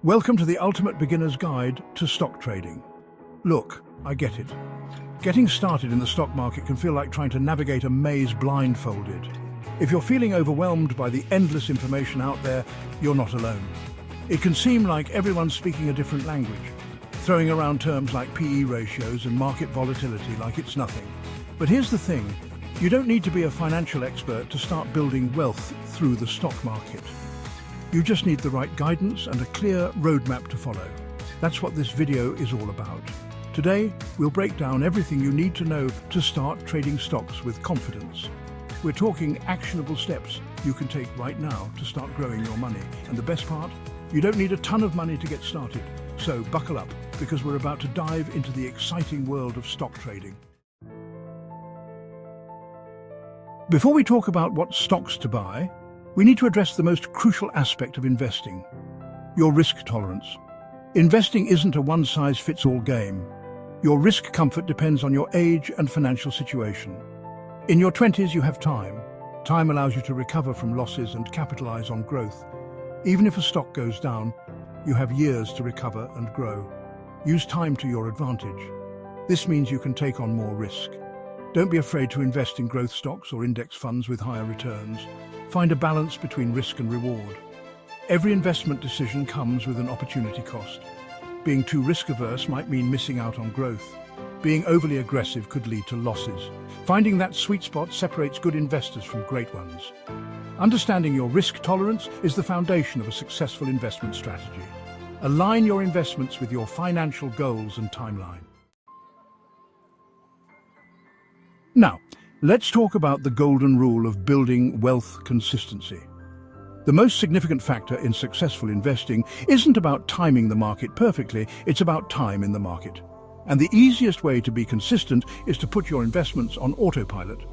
Welcome to the ultimate beginner's guide to stock trading. Look, I get it. Getting started in the stock market can feel like trying to navigate a maze blindfolded. If you're feeling overwhelmed by the endless information out there, you're not alone. It can seem like everyone's speaking a different language, throwing around terms like PE ratios and market volatility like it's nothing. But here's the thing, you don't need to be a financial expert to start building wealth through the stock market. You just need the right guidance and a clear roadmap to follow. That's what this video is all about. Today, we'll break down everything you need to know to start trading stocks with confidence. We're talking actionable steps you can take right now to start growing your money. And the best part, you don't need a ton of money to get started. So buckle up, because we're about to dive into the exciting world of stock trading. Before we talk about what stocks to buy, we need to address the most crucial aspect of investing, your risk tolerance. Investing isn't a one-size-fits-all game. Your risk comfort depends on your age and financial situation. In your 20s, you have time. Time allows you to recover from losses and capitalize on growth. Even if a stock goes down, you have years to recover and grow. Use time to your advantage. This means you can take on more risk. Don't be afraid to invest in growth stocks or index funds with higher returns. Find a balance between risk and reward. Every investment decision comes with an opportunity cost. Being too risk-averse might mean missing out on growth. Being overly aggressive could lead to losses. Finding that sweet spot separates good investors from great ones. Understanding your risk tolerance is the foundation of a successful investment strategy. Align your investments with your financial goals and timeline. Now, let's talk about the golden rule of building wealth consistency. The most significant factor in successful investing isn't about timing the market perfectly, it's about time in the market. And the easiest way to be consistent is to put your investments on autopilot.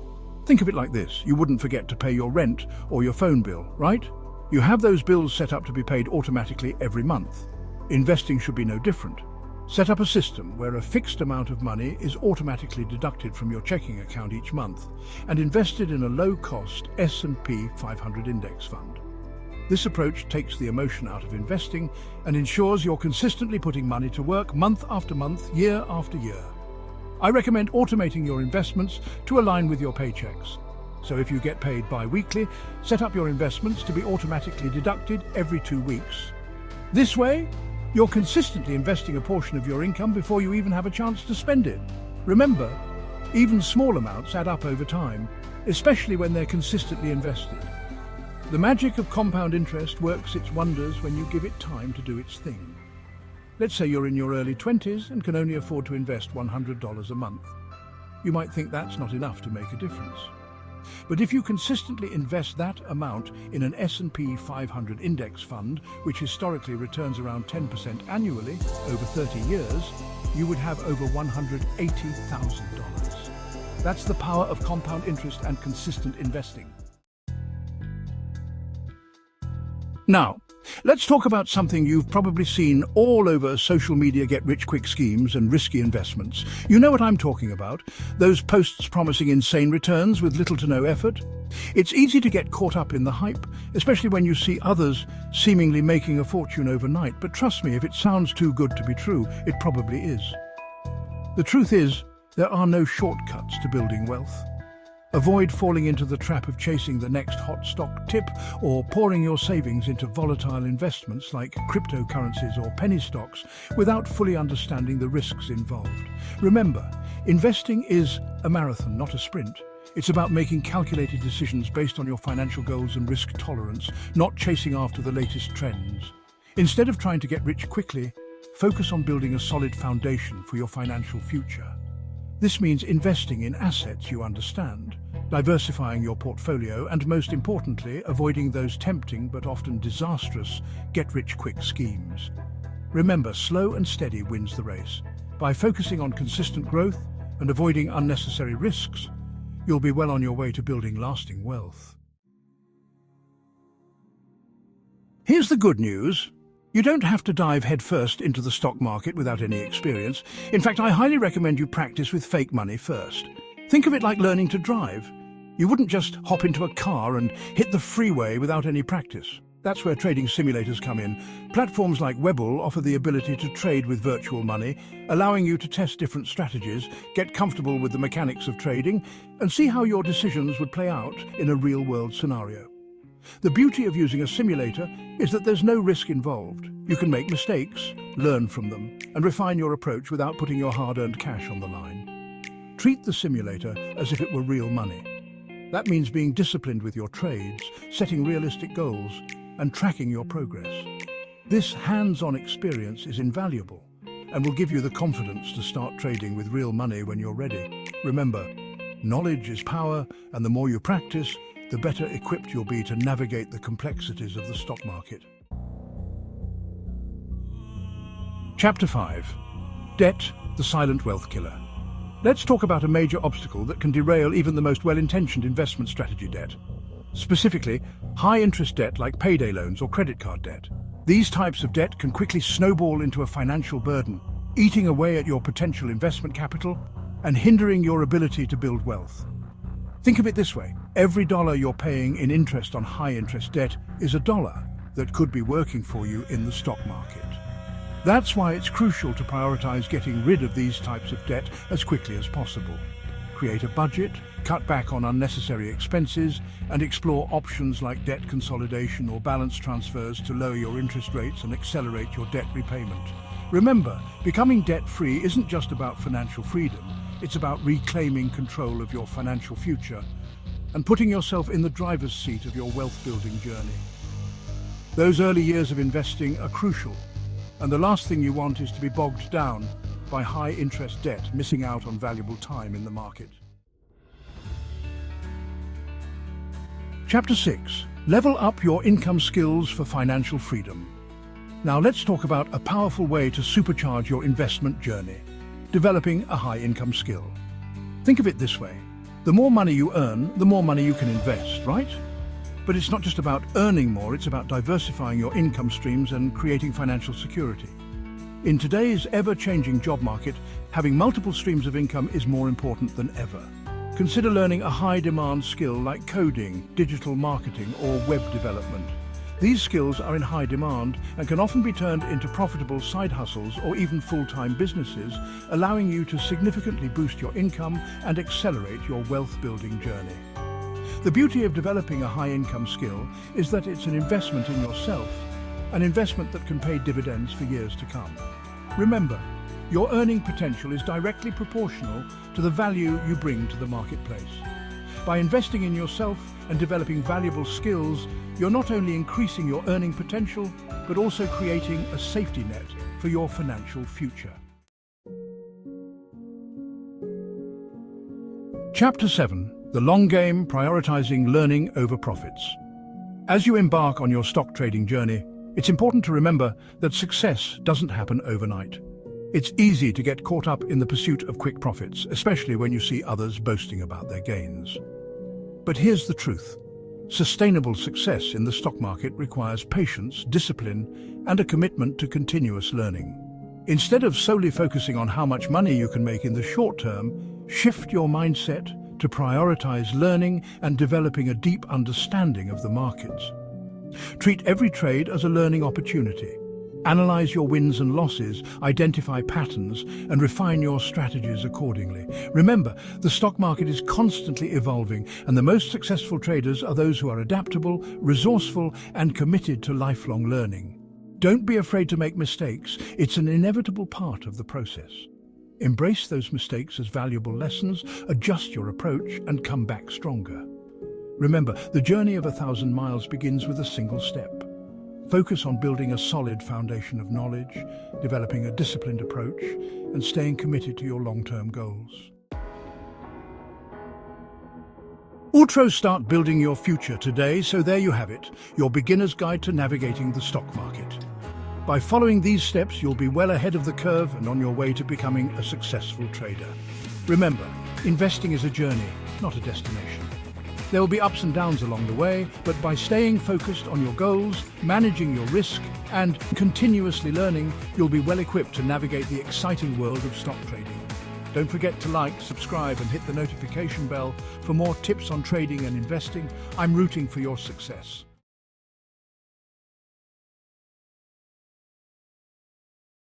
Think of it like this, you wouldn't forget to pay your rent or your phone bill, right? You have those bills set up to be paid automatically every month. Investing should be no different. Set up a system where a fixed amount of money is automatically deducted from your checking account each month and invested in a low-cost S&P 500 index fund. This approach takes the emotion out of investing and ensures you're consistently putting money to work month after month, year after year. I recommend automating your investments to align with your paychecks. So if you get paid bi-weekly, set up your investments to be automatically deducted every 2 weeks. This way, you're consistently investing a portion of your income before you even have a chance to spend it. Remember, even small amounts add up over time, especially when they're consistently invested. The magic of compound interest works its wonders when you give it time to do its thing. Let's say you're in your early 20s and can only afford to invest $100 a month. You might think that's not enough to make a difference. But if you consistently invest that amount in an S&P 500 index fund, which historically returns around 10% annually over 30 years, you would have over $180,000. That's the power of compound interest and consistent investing. Now, let's talk about something you've probably seen all over social media get-rich-quick schemes and risky investments. You know what I'm talking about, those posts promising insane returns with little to no effort. It's easy to get caught up in the hype, especially when you see others seemingly making a fortune overnight. But trust me, if it sounds too good to be true, it probably is. The truth is, there are no shortcuts to building wealth. Avoid falling into the trap of chasing the next hot stock tip or pouring your savings into volatile investments like cryptocurrencies or penny stocks without fully understanding the risks involved. Remember, investing is a marathon, not a sprint. It's about making calculated decisions based on your financial goals and risk tolerance, not chasing after the latest trends. Instead of trying to get rich quickly, focus on building a solid foundation for your financial future. This means investing in assets you understand, diversifying your portfolio, and most importantly, avoiding those tempting but often disastrous get-rich-quick schemes. Remember, slow and steady wins the race. By focusing on consistent growth and avoiding unnecessary risks, you'll be well on your way to building lasting wealth. Here's the good news. You don't have to dive headfirst into the stock market without any experience. In fact, I highly recommend you practice with fake money first. Think of it like learning to drive. You wouldn't just hop into a car and hit the freeway without any practice. That's where trading simulators come in. Platforms like Webull offer the ability to trade with virtual money, allowing you to test different strategies, get comfortable with the mechanics of trading, and see how your decisions would play out in a real-world scenario. The beauty of using a simulator is that there's no risk involved. You can make mistakes, learn from them, and refine your approach without putting your hard-earned cash on the line. Treat the simulator as if it were real money. That means being disciplined with your trades, setting realistic goals, and tracking your progress. This hands-on experience is invaluable and will give you the confidence to start trading with real money when you're ready. Remember, knowledge is power, and the more you practice, the better equipped you'll be to navigate the complexities of the stock market. Chapter 5. Debt, the silent wealth killer. Let's talk about a major obstacle that can derail even the most well-intentioned investment strategy: debt. Specifically, high-interest debt like payday loans or credit card debt. These types of debt can quickly snowball into a financial burden, eating away at your potential investment capital and hindering your ability to build wealth. Think of it this way: every dollar you're paying in interest on high-interest debt is a dollar that could be working for you in the stock market. That's why it's crucial to prioritize getting rid of these types of debt as quickly as possible. Create a budget, cut back on unnecessary expenses, and explore options like debt consolidation or balance transfers to lower your interest rates and accelerate your debt repayment. Remember, becoming debt-free isn't just about financial freedom. It's about reclaiming control of your financial future and putting yourself in the driver's seat of your wealth-building journey. Those early years of investing are crucial, and the last thing you want is to be bogged down by high-interest debt, missing out on valuable time in the market. Chapter 6. Level up your income skills for financial freedom. Now let's talk about a powerful way to supercharge your investment journey: developing a high-income skill. Think of it this way: the more money you earn, the more money you can invest, right? But it's not just about earning more, it's about diversifying your income streams and creating financial security. In today's ever-changing job market, having multiple streams of income is more important than ever. Consider learning a high-demand skill like coding, digital marketing, or web development. These skills are in high demand and can often be turned into profitable side hustles or even full-time businesses, allowing you to significantly boost your income and accelerate your wealth-building journey. The beauty of developing a high-income skill is that it's an investment in yourself, an investment that can pay dividends for years to come. Remember, your earning potential is directly proportional to the value you bring to the marketplace. By investing in yourself and developing valuable skills, you're not only increasing your earning potential, but also creating a safety net for your financial future. Chapter 7. The long game, prioritizing learning over profits. As you embark on your stock trading journey, it's important to remember that success doesn't happen overnight. It's easy to get caught up in the pursuit of quick profits, especially when you see others boasting about their gains. But here's the truth. Sustainable success in the stock market requires patience, discipline, and a commitment to continuous learning. Instead of solely focusing on how much money you can make in the short term, shift your mindset to prioritize learning and developing a deep understanding of the markets. Treat every trade as a learning opportunity. Analyze your wins and losses, identify patterns, and refine your strategies accordingly. Remember, the stock market is constantly evolving, and the most successful traders are those who are adaptable, resourceful, and committed to lifelong learning. Don't be afraid to make mistakes. It's an inevitable part of the process. Embrace those mistakes as valuable lessons, adjust your approach, and come back stronger. Remember, the journey of 1,000 miles begins with a single step. Focus on building a solid foundation of knowledge, developing a disciplined approach, and staying committed to your long-term goals. Outros start building your future today, so there you have it, your beginner's guide to navigating the stock market. By following these steps, you'll be well ahead of the curve and on your way to becoming a successful trader. Remember, investing is a journey, not a destination. There will be ups and downs along the way, but by staying focused on your goals, managing your risk, and continuously learning, you'll be well equipped to navigate the exciting world of stock trading. Don't forget to like, subscribe, and hit the notification bell for more tips on trading and investing. I'm rooting for your success.